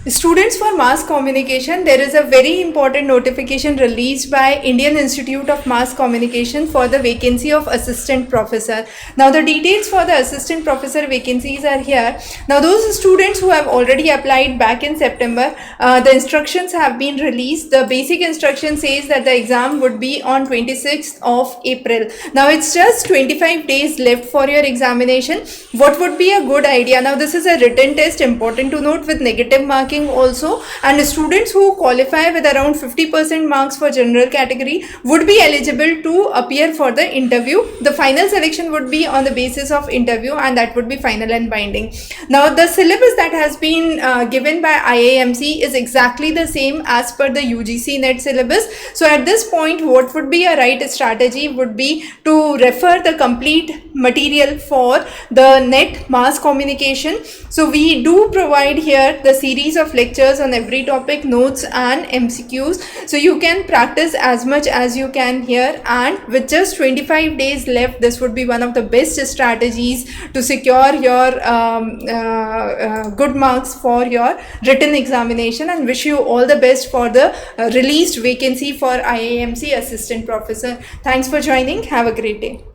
Students, for mass communication, there is a very important notification released by Indian Institute of Mass Communication for the vacancy of assistant professor. Now the details for the assistant professor vacancies are here. Now those students who have already applied back in September, the instructions have been released. The basic instruction says that the exam would be on 26th of April. Now it's just 25 days left for your examination. What would be a good idea? Now this is a written test, important to note, with negative marking also, and students who qualify with around 50% marks for general category would be eligible to appear for the interview. The final selection would be on the basis of interview, and that would be final and binding. Now the syllabus that has been given by IIMC is exactly the same as per the UGC NET syllabus. So at this point, what would be a right strategy would be to refer the complete material for the NET mass communication. So we do provide here the series of lectures on every topic, notes and MCQs, so you can practice as much as you can here, and with just 25 days left, this would be one of the best strategies to secure your good marks for your written examination, and wish you all the best for the released vacancy for IIMC assistant professor. Thanks for joining. Have a great day.